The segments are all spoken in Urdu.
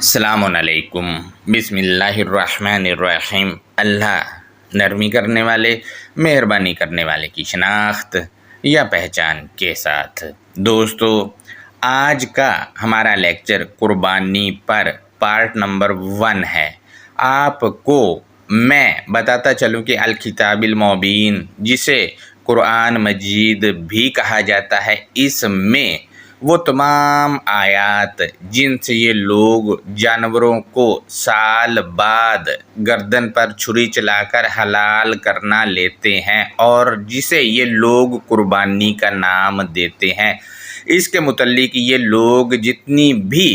السلام علیکم۔ بسم اللہ الرحمن الرحیم۔ اللہ نرمی کرنے والے، مہربانی کرنے والے کی شناخت یا پہچان کے ساتھ۔ دوستو، آج کا ہمارا لیکچر قربانی پر پارٹ نمبر 1 ہے۔ آپ کو میں بتاتا چلوں کہ الکتاب المبین، جسے قرآن مجید بھی کہا جاتا ہے، اس میں وہ تمام آیات جن سے یہ لوگ جانوروں کو سال بعد گردن پر چھری چلا کر حلال کرنا لیتے ہیں اور جسے یہ لوگ قربانی کا نام دیتے ہیں، اس کے متعلق یہ لوگ جتنی بھی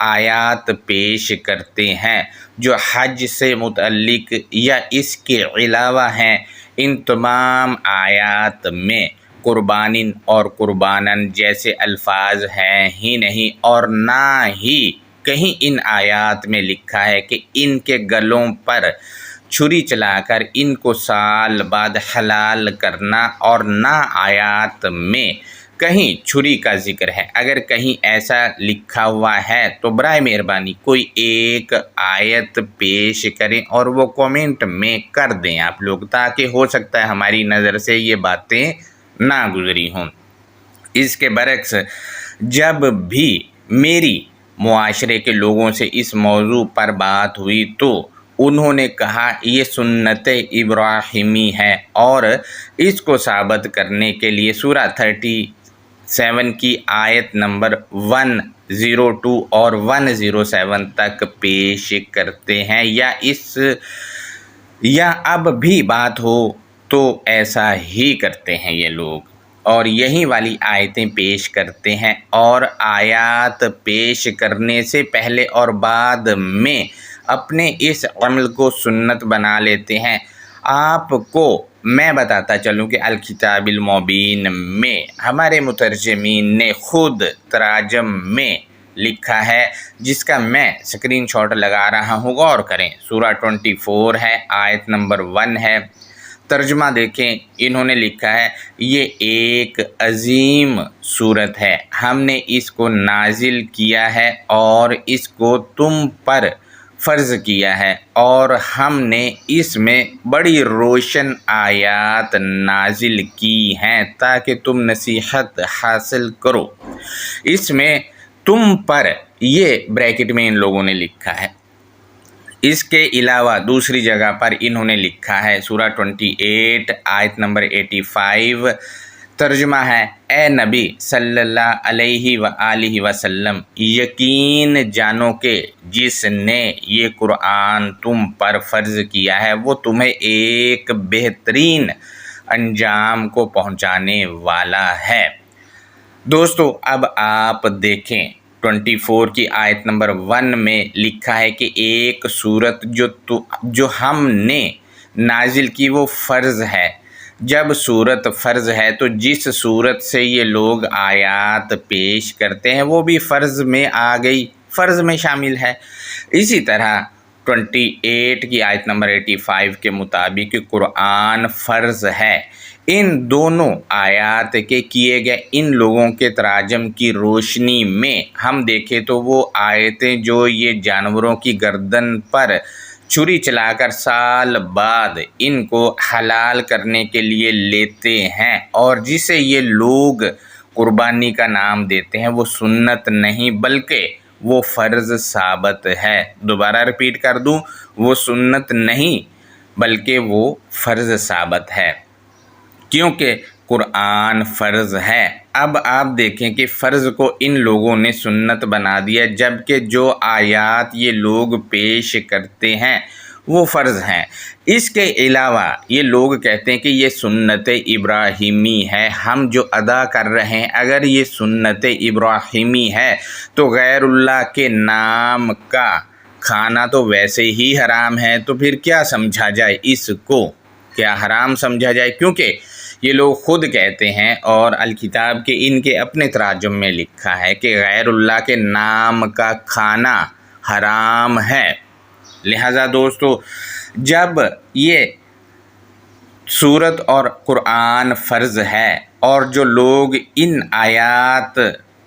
آیات پیش کرتے ہیں جو حج سے متعلق یا اس کے علاوہ ہیں، ان تمام آیات میں قربانن اور قربانن جیسے الفاظ ہیں ہی نہیں، اور نہ ہی کہیں ان آیات میں لکھا ہے کہ ان کے گلوں پر چھری چلا کر ان کو سال بعد حلال کرنا، اور نہ آیات میں کہیں چھری کا ذکر ہے۔ اگر کہیں ایسا لکھا ہوا ہے تو برائے مہربانی کوئی ایک آیت پیش کریں اور وہ کومنٹ میں کر دیں آپ لوگ، تاکہ ہو سکتا ہے ہماری نظر سے یہ باتیں نہ گزری ہوں۔ اس کے برعکس جب بھی میری معاشرے کے لوگوں سے اس موضوع پر بات ہوئی تو انہوں نے کہا یہ سنت ابراہیمی ہے، اور اس کو ثابت کرنے کے لیے سورہ 37 کی آیت نمبر 102 اور 107 تک پیش کرتے ہیں، یا اب بھی بات ہو تو ایسا ہی کرتے ہیں یہ لوگ، اور یہی والی آیتیں پیش کرتے ہیں، اور آیات پیش کرنے سے پہلے اور بعد میں اپنے اس عمل کو سنت بنا لیتے ہیں۔ آپ کو میں بتاتا چلوں کہ الکتاب المبین میں ہمارے مترجمین نے خود تراجم میں لکھا ہے، جس کا میں اسکرین شاٹ لگا رہا ہوں، غور کریں۔ سورہ 24 ہے، آیت نمبر 1 ہے۔ ترجمہ دیکھیں، انہوں نے لکھا ہے یہ ایک عظیم سورت ہے، ہم نے اس کو نازل کیا ہے اور اس کو تم پر فرض کیا ہے، اور ہم نے اس میں بڑی روشن آیات نازل کی ہیں تاکہ تم نصیحت حاصل کرو۔ اس میں تم پر، یہ بریکٹ میں ان لوگوں نے لکھا ہے۔ اس کے علاوہ دوسری جگہ پر انہوں نے لکھا ہے، سورہ 28 آیت نمبر 85، ترجمہ ہے، اے نبی صلی اللہ علیہ وآلہ وسلم، یقین جانو کہ جس نے یہ قرآن تم پر فرض کیا ہے وہ تمہیں ایک بہترین انجام کو پہنچانے والا ہے۔ دوستو، اب آپ دیکھیں 24 کی آیت نمبر 1 میں لکھا ہے کہ ایک صورت جو ہم نے نازل کی وہ فرض ہے۔ جب صورت فرض ہے تو جس صورت سے یہ لوگ آیات پیش کرتے ہیں وہ بھی فرض میں آ گئی، فرض میں شامل ہے۔ اسی طرح 28 کی آیت نمبر 85 کے مطابق قرآن فرض ہے۔ ان دونوں آیات کے کیے گئے ان لوگوں کے تراجم کی روشنی میں ہم دیکھیں تو وہ آیتیں جو یہ جانوروں کی گردن پر چھری چلا کر سال بعد ان کو حلال کرنے کے لیے لیتے ہیں اور جسے یہ لوگ قربانی کا نام دیتے ہیں، وہ سنت نہیں بلکہ وہ فرض ثابت ہے۔ دوبارہ ریپیٹ کر دوں، وہ سنت نہیں بلکہ وہ فرض ثابت ہے، کیونکہ قرآن فرض ہے۔ اب آپ دیکھیں کہ فرض کو ان لوگوں نے سنت بنا دیا، جبکہ جو آیات یہ لوگ پیش کرتے ہیں وہ فرض ہیں۔ اس کے علاوہ یہ لوگ کہتے ہیں کہ یہ سنت ابراہیمی ہے، ہم جو ادا کر رہے ہیں اگر یہ سنت ابراہیمی ہے تو غیر اللہ کے نام کا کھانا تو ویسے ہی حرام ہے، تو پھر کیا سمجھا جائے، اس کو کیا حرام سمجھا جائے؟ کیونکہ یہ لوگ خود کہتے ہیں، اور الکتاب کے ان کے اپنے تراجم میں لکھا ہے کہ غیر اللہ کے نام کا کھانا حرام ہے۔ لہذا دوستو، جب یہ سورت اور قرآن فرض ہے اور جو لوگ ان آیات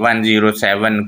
107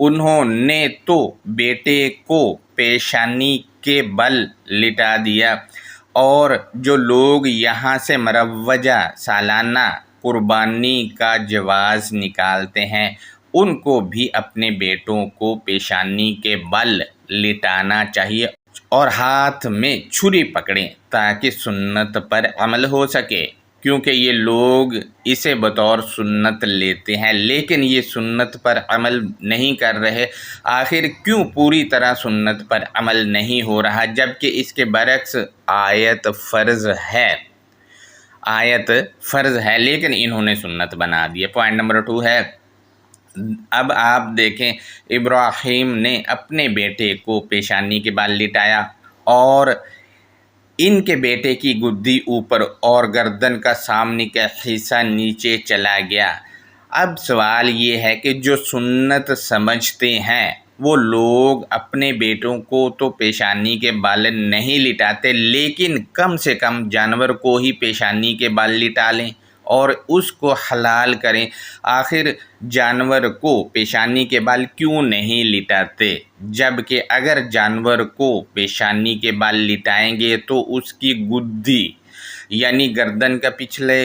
انہوں نے تو بیٹے کو پیشانی کے بل لٹا دیا، اور جو لوگ یہاں سے مروجہ سالانہ قربانی کا جواز نکالتے ہیں ان کو بھی اپنے بیٹوں کو پیشانی کے بل لٹانا چاہیے اور ہاتھ میں چھری پکڑیں تاکہ سنت پر عمل ہو سکے، کیونکہ یہ لوگ اسے بطور سنت لیتے ہیں لیکن یہ سنت پر عمل نہیں کر رہے۔ آخر کیوں پوری طرح سنت پر عمل نہیں ہو رہا جبکہ اس کے برعکس آیت فرض ہے لیکن انہوں نے سنت بنا دی۔ پوائنٹ نمبر 2 ہے، اب آپ دیکھیں ابراہیم نے اپنے بیٹے کو پیشانی کے بال لٹایا اور ان کے بیٹے کی گدی اوپر اور گردن کا سامنے کا حصہ نیچے چلا گیا۔ اب سوال یہ ہے کہ جو سنت سمجھتے ہیں وہ لوگ اپنے بیٹوں کو تو پیشانی کے بال نہیں لٹاتے لیکن کم سے کم جانور کو ہی پیشانی کے بال لٹا لیں اور اس کو حلال کریں۔ آخر جانور کو پیشانی کے بال کیوں نہیں لٹاتے؟ جبکہ اگر جانور کو پیشانی کے بال لٹائیں گے تو اس کی گدی یعنی گردن کا پچھلے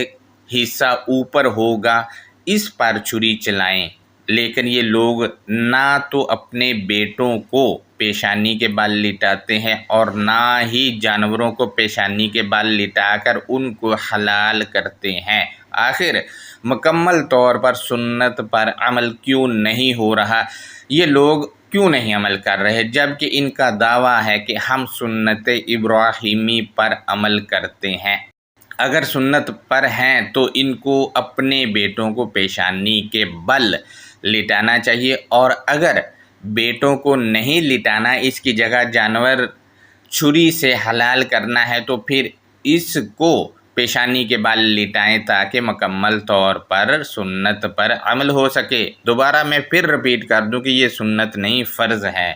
حصہ اوپر ہوگا، اس پر چھری چلائیں۔ لیکن یہ لوگ نہ تو اپنے بیٹوں کو پیشانی کے بال لٹاتے ہیں اور نہ ہی جانوروں کو پیشانی کے بال لٹا کر ان کو حلال کرتے ہیں۔ آخر مکمل طور پر سنت پر عمل کیوں نہیں ہو رہا؟ یہ لوگ کیوں نہیں عمل کر رہے جبکہ ان کا دعویٰ ہے کہ ہم سنت ابراہیمی پر عمل کرتے ہیں؟ اگر سنت پر ہیں تو ان کو اپنے بیٹوں کو پیشانی کے بل لٹانا چاہیے، اور اگر بیٹوں کو نہیں لٹانا، اس کی جگہ جانور چھری سے حلال کرنا ہے تو پھر اس کو پیشانی کے بال لٹائیں تاکہ مکمل طور پر سنت پر عمل ہو سکے۔ دوبارہ میں پھر رپیٹ کر دوں کہ یہ سنت نہیں فرض ہے۔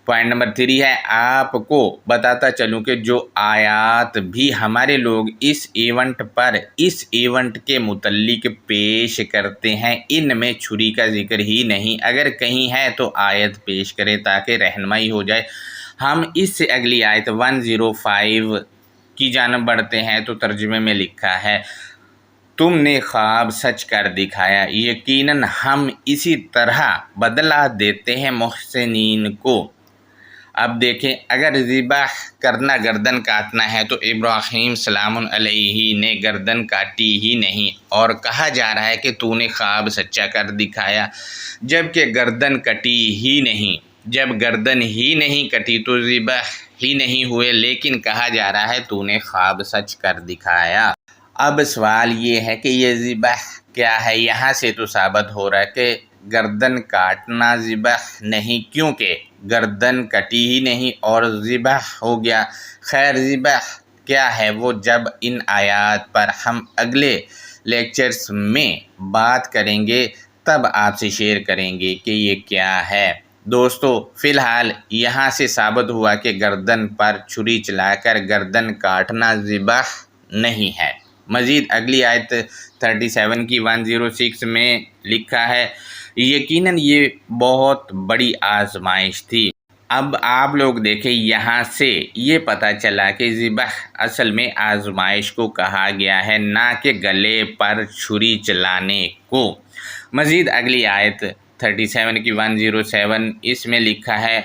پوائنٹ نمبر 3 ہے، آپ کو بتاتا چلوں کہ جو آیات بھی ہمارے لوگ اس ایونٹ کے متعلق پیش کرتے ہیں ان میں چھری کا ذکر ہی نہیں۔ اگر کہیں ہے تو آیت پیش کرے تاکہ رہنمائی ہو جائے۔ ہم اس سے اگلی آیت 105 کی جانب بڑھتے ہیں تو ترجمے میں لکھا ہے، تم نے خواب سچ کر دکھایا، یقیناً ہم اسی طرح بدلہ دیتے ہیں محسنین کو۔ اب دیکھیں، اگر ذبح کرنا گردن کاٹنا ہے تو ابراہیم سلام علیہ نے گردن کاٹی ہی نہیں اور کہا جا رہا ہے کہ تو نے خواب سچا کر دکھایا جبکہ گردن کٹی ہی نہیں۔ جب گردن ہی نہیں کٹی تو ذبح ہی نہیں ہوئے لیکن کہا جا رہا ہے تو نے خواب سچ کر دکھایا۔ اب سوال یہ ہے کہ یہ ذبح کیا ہے؟ یہاں سے تو ثابت ہو رہا ہے کہ گردن کاٹنا ذبح نہیں، کیونکہ گردن کٹی ہی نہیں اور ذبح ہو گیا۔ خیر ذبح کیا ہے وہ جب ان آیات پر ہم اگلے لیکچرز میں بات کریں گے تب آپ سے شیئر کریں گے کہ یہ کیا ہے۔ دوستو فی الحال یہاں سے ثابت ہوا کہ گردن پر چھری چلا کر گردن کاٹنا ذبح نہیں ہے۔ مزید اگلی آیت 37 کی 106 میں لکھا ہے، یقیناً یہ بہت بڑی آزمائش تھی۔ اب آپ لوگ دیکھیں، یہاں سے یہ پتہ چلا کہ ذبح اصل میں آزمائش کو کہا گیا ہے، نہ کہ گلے پر چھری چلانے کو۔ مزید اگلی آیت 37 کی 107 اس میں لکھا ہے،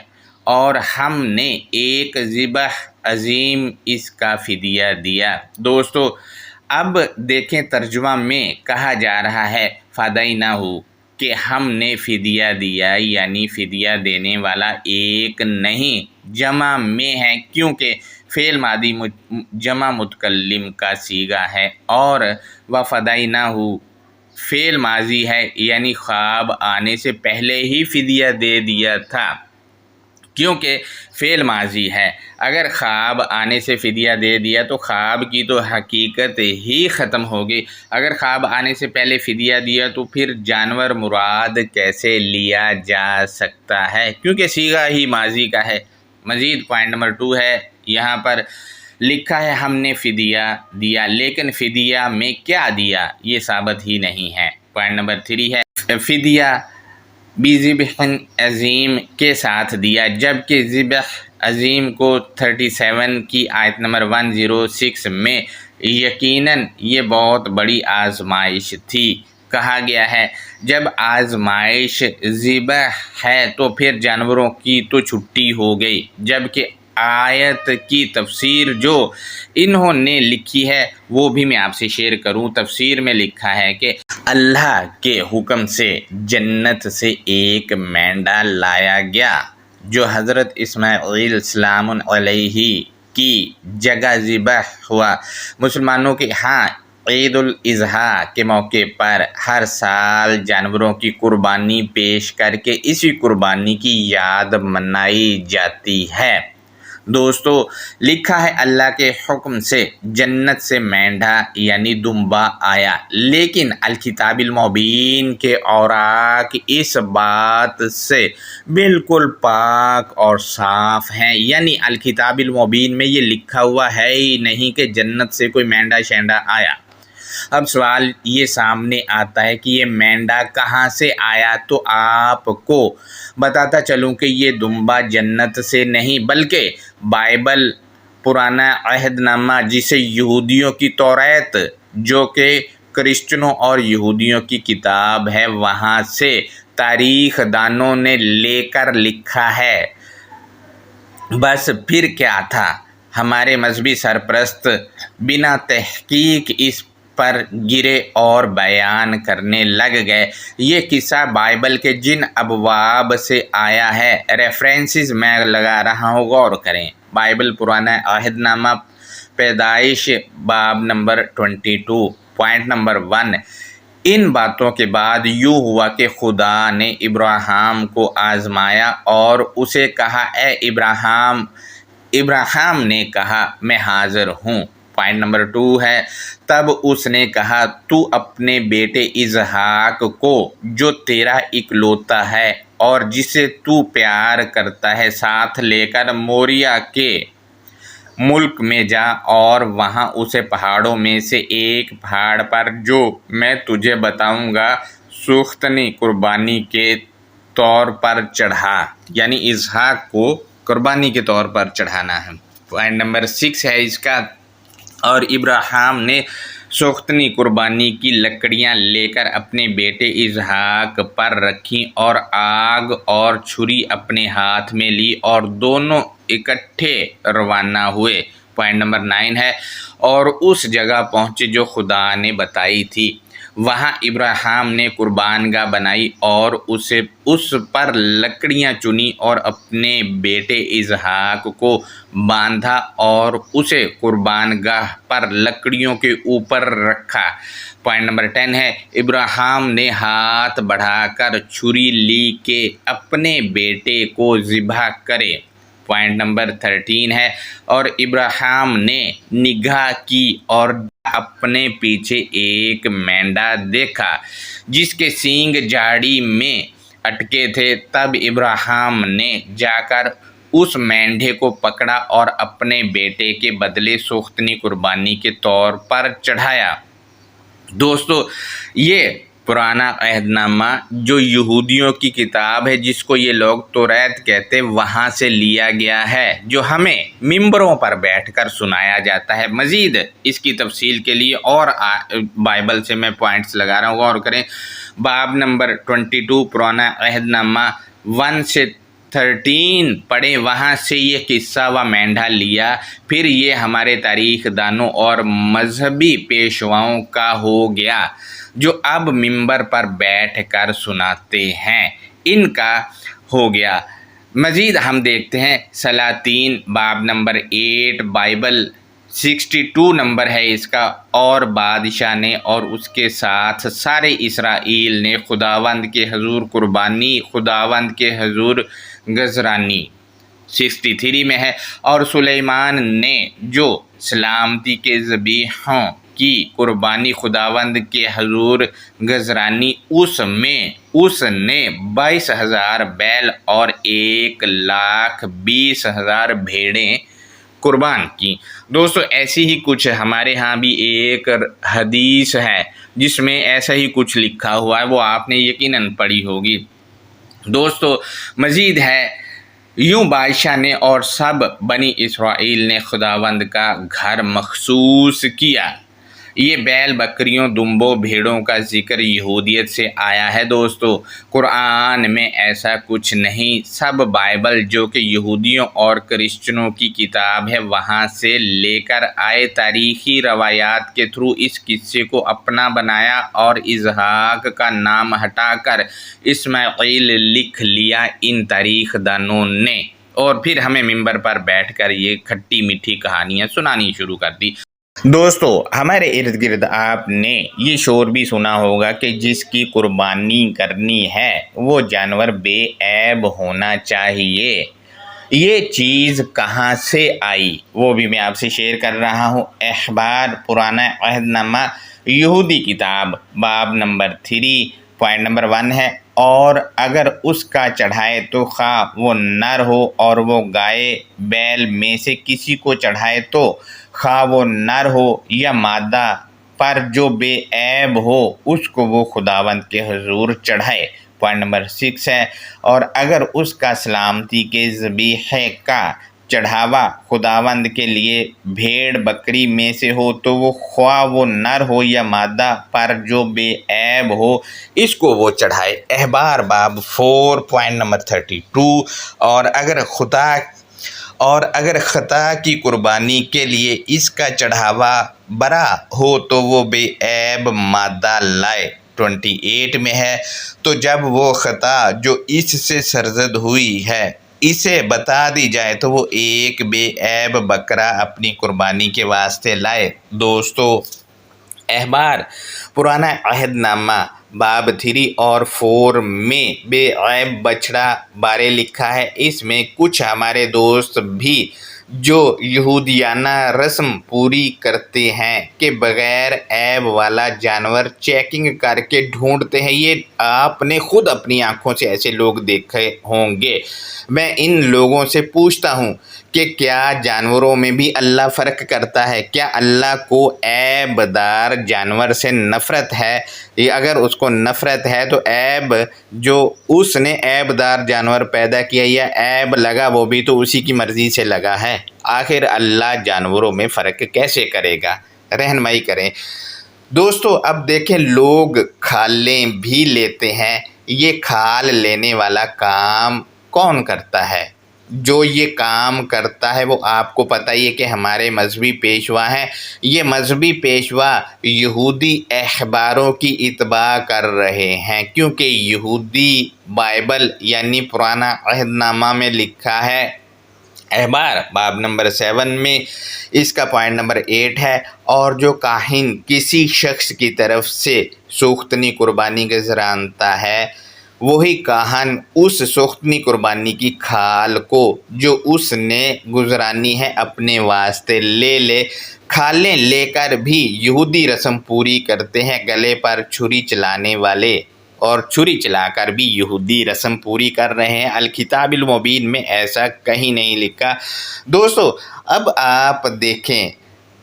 اور ہم نے ایک ذبح عظیم اس کا فدیہ دیا۔ دوستو اب دیکھیں ترجمہ میں کہا جا رہا ہے فدیناہ کہ ہم نے فدیہ دیا، یعنی فدیہ دینے والا ایک نہیں جمع میں ہے، کیونکہ فعل ماضی جمع متکلم کا صیغہ ہے اور وفدیناہ فعل ماضی ہے، یعنی خواب آنے سے پہلے ہی فدیہ دے دیا تھا، کیونکہ فعل ماضی ہے۔ اگر خواب آنے سے فدیہ دے دیا تو خواب کی تو حقیقت ہی ختم ہوگی۔ اگر خواب آنے سے پہلے فدیہ دیا تو پھر جانور مراد کیسے لیا جا سکتا ہے، کیونکہ صیغہ ہی ماضی کا ہے۔ مزید پوائنٹ نمبر 2 ہے، یہاں پر لکھا ہے ہم نے فدیہ دیا، لیکن فدیہ میں کیا دیا یہ ثابت ہی نہیں ہے۔ پوائنٹ نمبر 3 ہے، فدیہ بذبح عظیم کے ساتھ دیا، جبکہ ذبح عظیم کو 37 کی آیت نمبر 106 میں یقیناً یہ بہت بڑی آزمائش تھی کہا گیا ہے۔ جب آزمائش ذبح ہے تو پھر جانوروں کی تو چھٹی ہو گئی، جبکہ آیت کی تفسیر جو انہوں نے لکھی ہے وہ بھی میں آپ سے شیئر کروں۔ تفسیر میں لکھا ہے کہ اللہ کے حکم سے جنت سے ایک مینڈا لایا گیا جو حضرت اسماعیل السلام علیہ کی جگہ ذبح ہوا۔ مسلمانوں کے ہاں عید الاضحیٰ کے موقع پر ہر سال جانوروں کی قربانی پیش کر کے اسی قربانی کی یاد منائی جاتی ہے۔ دوستو لکھا ہے اللہ کے حکم سے جنت سے مینڈھا یعنی دمبا آیا، لیکن الکتاب المبین کے اوراق اس بات سے بالکل پاک اور صاف ہیں، یعنی الکتاب المبین میں یہ لکھا ہوا ہے ہی نہیں کہ جنت سے کوئی مینڈا شینڈا آیا۔ اب سوال یہ سامنے آتا ہے کہ یہ مینڈا کہاں سے آیا، تو آپ کو بتاتا چلوں کہ یہ دمبا جنت سے نہیں بلکہ بائبل پرانا عہد نامہ جسے یہودیوں کی توریت جو کہ کرسچنوں اور یہودیوں کی کتاب ہے وہاں سے تاریخ دانوں نے لے کر لکھا ہے۔ بس پھر کیا تھا، ہمارے مذہبی سرپرست بنا تحقیق اس پر گرے اور بیان کرنے لگ گئے۔ یہ قصہ بائبل کے جن ابواب سے آیا ہے، ریفرنسز میں لگا رہا ہوں، غور کریں۔ بائبل پرانا عہد نامہ پیدائش باب نمبر 22 پوائنٹ نمبر 1۔ ان باتوں کے بعد یوں ہوا کہ خدا نے ابراہیم کو آزمایا اور اسے کہا اے ابراہیم۔ ابراہیم نے کہا میں حاضر ہوں۔ پوائنٹ نمبر 2 ہے، تب اس نے کہا تو اپنے بیٹے اسحاق کو جو تیرا اکلوتا ہے اور جسے تو پیار کرتا ہے ساتھ لے کر موریہ کے ملک میں جا اور وہاں اسے پہاڑوں میں سے ایک پہاڑ پر جو میں تجھے بتاؤں گا سوختنی قربانی کے طور پر چڑھا، یعنی اسحاق کو قربانی کے طور پر چڑھانا ہے۔ پوائنٹ نمبر 6 ہے اس کا، اور ابراہیم نے سوختنی قربانی کی لکڑیاں لے کر اپنے بیٹے اسحاق پر رکھیں اور آگ اور چھری اپنے ہاتھ میں لی اور دونوں اکٹھے روانہ ہوئے۔ پوائنٹ نمبر 9 ہے، اور اس جگہ پہنچے جو خدا نے بتائی تھی۔ وہاں ابراہیم نے قربان گاہ بنائی اور اس پر لکڑیاں چنی اور اپنے بیٹے اسحاق کو باندھا اور اسے قربان گاہ پر لکڑیوں کے اوپر رکھا۔ پوائنٹ نمبر 10 ہے، ابراہیم نے ہاتھ بڑھا کر چھری لی کہ اپنے بیٹے کو ذبح کرے۔ پوائنٹ نمبر 13 ہے، اور ابراہیم نے نگاہ کی اور اپنے پیچھے ایک مینڈا دیکھا جس کے سینگ جھاڑی میں اٹکے تھے۔ تب ابراہیم نے جا کر اس مینڈے کو پکڑا اور اپنے بیٹے کے بدلے سوختنی قربانی کے طور پر چڑھایا۔ دوستو یہ پرانا عہد نامہ جو یہودیوں کی کتاب ہے جس کو یہ لوگ توریت کہتے وہاں سے لیا گیا ہے، جو ہمیں ممبروں پر بیٹھ کر سنایا جاتا ہے۔ مزید اس کی تفصیل کے لیے اور بائبل سے میں پوائنٹس لگا رہا ہوں، غور کریں۔ باب نمبر 22 پرانا عہد نامہ 1 سے 13 پڑھیں، وہاں سے یہ قصہ و مینڈھا لیا۔ پھر یہ ہمارے تاریخ دانوں اور مذہبی پیشواؤں کا ہو گیا جو اب ممبر پر بیٹھ کر سناتے ہیں، ان کا ہو گیا۔ مزید ہم دیکھتے ہیں سلاطین باب نمبر 8 بائبل 62 نمبر ہے اس کا، اور بادشاہ نے اور اس کے ساتھ سارے اسرائیل نے خداوند کے حضور قربانی خداوند کے حضور گزرانی 63 میں ہے، اور سلیمان نے جو سلامتی کے ذبیحوں کی قربانی خداوند کے حضور گزرانی اس نے 22,000 بیل اور 1,20,000 بھیڑیں قربان کی۔ دوستو ایسی ہی کچھ ہمارے ہاں بھی ایک حدیث ہے جس میں ایسا ہی کچھ لکھا ہوا ہے، وہ آپ نے یقیناً پڑھی ہوگی۔ دوستو مزید ہے، یوں بادشاہ نے اور سب بنی اسرائیل نے خداوند کا گھر مخصوص کیا۔ یہ بیل، بکریوں، دمبوں، بھیڑوں کا ذکر یہودیت سے آیا ہے دوستو۔ قرآن میں ایسا کچھ نہیں، سب بائبل جو کہ یہودیوں اور کرسچنوں کی کتاب ہے وہاں سے لے کر آئے، تاریخی روایات کے تھرو اس قصے کو اپنا بنایا اور اسحاق کا نام ہٹا کر اسماعیل لکھ لیا ان تاریخ دانوں نے، اور پھر ہمیں ممبر پر بیٹھ کر یہ کھٹی میٹھی کہانیاں سنانی شروع کر دی۔ دوستو ہمارے ارد گرد آپ نے یہ شور بھی سنا ہوگا کہ جس کی قربانی کرنی ہے وہ جانور بے عیب ہونا چاہیے۔ یہ چیز کہاں سے آئی وہ بھی میں آپ سے شیئر کر رہا ہوں۔ اخبار پرانا عہد نامہ یہودی کتاب باب نمبر 3 پوائنٹ نمبر 1 ہے، اور اگر اس کا چڑھائے تو خواہ وہ نر ہو اور وہ گائے بیل میں سے کسی کو چڑھائے تو خواہ وہ نر ہو یا مادہ، پر جو بے عیب ہو اس کو وہ خداوند کے حضور چڑھائے۔ پوائنٹ نمبر 6 ہے، اور اگر اس کا سلامتی کے ذبیحے کا چڑھاوا خداوند کے لیے بھیڑ بکری میں سے ہو تو وہ خواہ وہ نر ہو یا مادہ، پر جو بے عیب ہو اس کو وہ چڑھائے۔ اخبار باب 4 پوائنٹ نمبر 32، اور اگر خطا کی قربانی کے لیے اس کا چڑھاوا برا ہو تو وہ بے عیب مادہ لائے۔ 28 میں ہے، تو جب وہ خطا جو اس سے سرزد ہوئی ہے اسے بتا دی جائے تو وہ ایک بے عیب بکرا اپنی قربانی کے واسطے لائے۔ دوستو اخبار پرانا عہد نامہ باب 3 اور 4 میں بے عیب بچڑا بارے لکھا ہے۔ اس میں کچھ ہمارے دوست بھی جو یہودیانہ رسم پوری کرتے ہیں کہ بغیر عیب والا جانور چیکنگ کر کے ڈھونڈتے ہیں، یہ آپ نے خود اپنی آنکھوں سے ایسے لوگ دیکھے ہوں گے۔ میں ان لوگوں سے پوچھتا ہوں کہ کیا جانوروں میں بھی اللہ فرق کرتا ہے؟ کیا اللہ کو عیب دار جانور سے نفرت ہے؟ اگر اس کو نفرت ہے تو عیب جو اس نے عیب دار جانور پیدا کیا یا عیب لگا وہ بھی تو اسی کی مرضی سے لگا ہے، آخر اللہ جانوروں میں فرق کیسے کرے گا؟ رہنمائی کریں۔ دوستو اب دیکھیں، لوگ کھالیں بھی لیتے ہیں، یہ کھال لینے والا کام کون کرتا ہے؟ جو یہ کام کرتا ہے وہ آپ کو پتہ ہی ہے کہ ہمارے مذہبی پیشوا ہیں۔ یہ مذہبی پیشوا یہودی اخباروں کی اتباع کر رہے ہیں، کیونکہ یہودی بائبل یعنی پرانا عہد نامہ میں لکھا ہے۔ اخبار باب نمبر 7 میں اس کا پوائنٹ نمبر 8 ہے، اور جو کاہن کسی شخص کی طرف سے سوختنی قربانی کا ذرانتا ہے وہی کاہن اس سوختنی قربانی کی کھال کو جو اس نے گزرانی ہے اپنے واسطے لے لے۔ کھالیں لے کر بھی یہودی رسم پوری کرتے ہیں، گلے پر چھری چلانے والے اور چھری چلا کر بھی یہودی رسم پوری کر رہے ہیں۔ الکتاب المبین میں ایسا کہیں نہیں لکھا۔ دوستو اب آپ دیکھیں،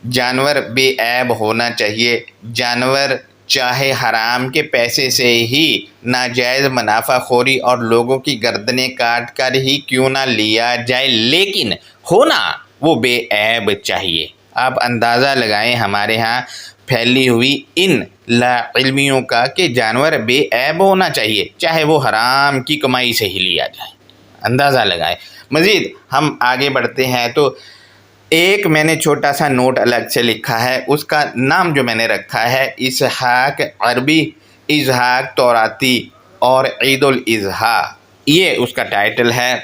جانور بے عیب ہونا چاہیے۔ جانور چاہے حرام کے پیسے سے ہی ناجائز منافع خوری اور لوگوں کی گردنیں کاٹ کر ہی کیوں نہ لیا جائے، لیکن ہونا وہ بے عیب چاہیے۔ آپ اندازہ لگائیں ہمارے ہاں پھیلی ہوئی ان لا علمیوں کا کہ جانور بے عیب ہونا چاہیے، چاہے وہ حرام کی کمائی سے ہی لیا جائے۔ اندازہ لگائیں۔ مزید ہم آگے بڑھتے ہیں تو ایک میں نے چھوٹا سا نوٹ الگ سے لکھا ہے، اس کا نام جو میں نے رکھا ہے اسحاق عربی، اسحاق توراتی اور عید الاضحیٰ، یہ اس کا ٹائٹل ہے۔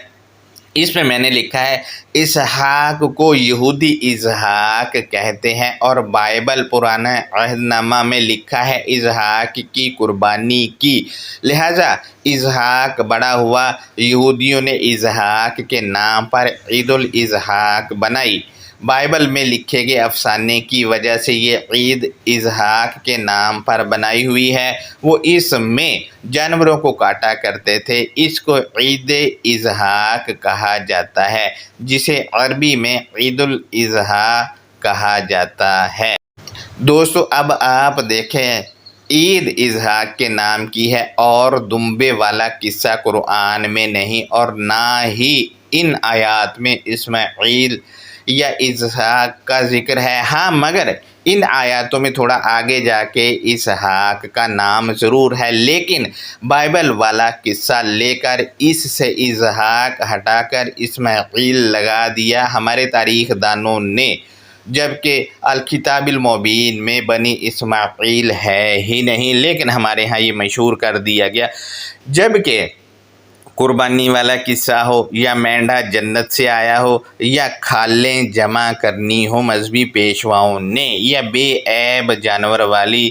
اس میں نے لکھا ہے اسحاق کو یہودی اسحاق کہتے ہیں، اور بائبل پرانا عہد نامہ میں لکھا ہے اسحاق کی قربانی کی، لہٰذا اسحاق بڑا ہوا۔ یہودیوں نے اسحاق کے نام پر عید الاضحیٰ بنائی۔ بائبل میں لکھے گئے افسانے کی وجہ سے یہ عید اسحاق کے نام پر بنائی ہوئی ہے۔ وہ اس میں جانوروں کو کاٹا کرتے تھے، اس کو عید اسحاق کہا جاتا ہے، جسے عربی میں عید الاضحیٰ کہا جاتا ہے۔ دوستو اب آپ دیکھیں، عید اضحاق کے نام کی ہے اور دمبے والا قصہ قرآن میں نہیں اور نہ ہی ان آیات میں اسماعیل یا اسحاق کا ذکر ہے۔ ہاں مگر ان آیاتوں میں تھوڑا آگے جا کے اسحاق کا نام ضرور ہے، لیکن بائبل والا قصہ لے کر اس سے اسحاق ہٹا کر اسماعیل لگا دیا ہمارے تاریخ دانوں نے، جبکہ الکتاب المبین میں بنی اسماعیل ہے ہی نہیں، لیکن ہمارے ہاں یہ مشہور کر دیا گیا۔ جبکہ قربانی والا قصہ ہو یا مینڈھا جنت سے آیا ہو یا کھالیں جمع کرنی ہو مذہبی پیشواؤں نے یا بے عیب جانور والی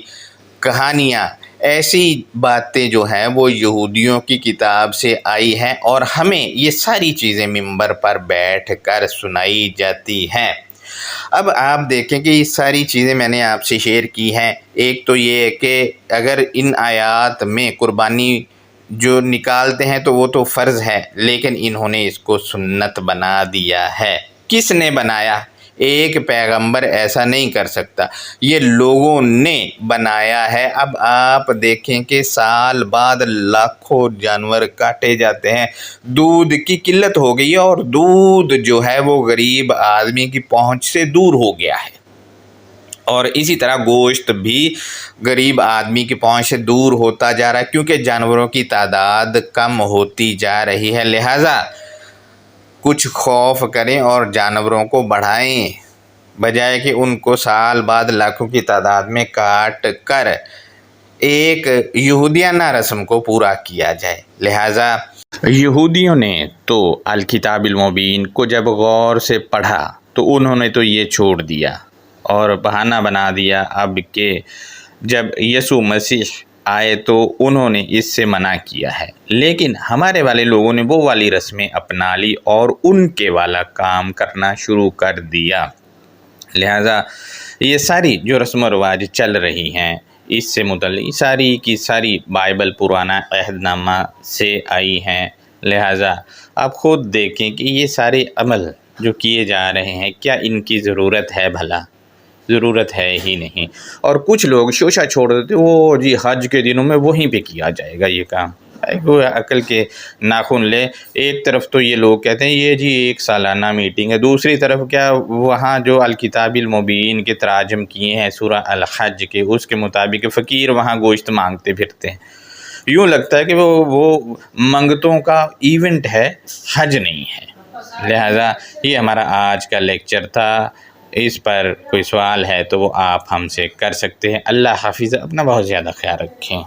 کہانیاں، ایسی باتیں جو ہیں وہ یہودیوں کی کتاب سے آئی ہیں اور ہمیں یہ ساری چیزیں ممبر پر بیٹھ کر سنائی جاتی ہیں۔ اب آپ دیکھیں کہ یہ ساری چیزیں میں نے آپ سے شیئر کی ہیں۔ ایک تو یہ ہے کہ اگر ان آیات میں قربانی جو نکالتے ہیں تو وہ تو فرض ہے، لیکن انہوں نے اس کو سنت بنا دیا ہے۔ کس نے بنایا؟ ایک پیغمبر ایسا نہیں کر سکتا، یہ لوگوں نے بنایا ہے۔ اب آپ دیکھیں کہ سال بعد لاکھوں جانور کاٹے جاتے ہیں، دودھ کی قلت ہو گئی ہے اور دودھ جو ہے وہ غریب آدمی کی پہنچ سے دور ہو گیا ہے، اور اسی طرح گوشت بھی غریب آدمی کی پہنچ سے دور ہوتا جا رہا ہے کیونکہ جانوروں کی تعداد کم ہوتی جا رہی ہے۔ لہٰذا کچھ خوف کریں اور جانوروں کو بڑھائیں، بجائے کہ ان کو سال بعد لاکھوں کی تعداد میں کاٹ کر ایک یہودیانہ رسم کو پورا کیا جائے۔ لہٰذا یہودیوں نے تو الکتاب المبین کو جب غور سے پڑھا تو انہوں نے تو یہ چھوڑ دیا اور بہانہ بنا دیا اب کہ جب یسوع مسیح آئے تو انہوں نے اس سے منع کیا ہے، لیکن ہمارے والے لوگوں نے وہ والی رسمیں اپنا لی اور ان کے والا کام کرنا شروع کر دیا۔ لہٰذا یہ ساری جو رسم و رواج چل رہی ہیں اس سے متعلق ساری کی ساری بائبل پرانا عہد نامہ سے آئی ہیں۔ لہٰذا آپ خود دیکھیں کہ یہ سارے عمل جو کیے جا رہے ہیں کیا ان کی ضرورت ہے؟ بھلا ضرورت ہے ہی نہیں، اور کچھ لوگ شوشہ چھوڑ دیتے، وہ جی حج کے دنوں میں وہیں پہ کیا جائے گا یہ کام۔ عقل کے ناخن لے، ایک طرف تو یہ لوگ کہتے ہیں یہ جی ایک سالانہ میٹنگ ہے، دوسری طرف کیا وہاں جو الکتاب المبین کے تراجم کیے ہیں سورہ الحج کے اس کے مطابق فقیر وہاں گوشت مانگتے پھرتے ہیں۔ یوں لگتا ہے کہ وہ منگتوں کا ایونٹ ہے، حج نہیں ہے۔ لہٰذا یہ ہمارا آج کا لیکچر تھا، اس پر کوئی سوال ہے تو وہ آپ ہم سے کر سکتے ہیں۔ اللہ حافظ، اپنا بہت زیادہ خیال رکھیں۔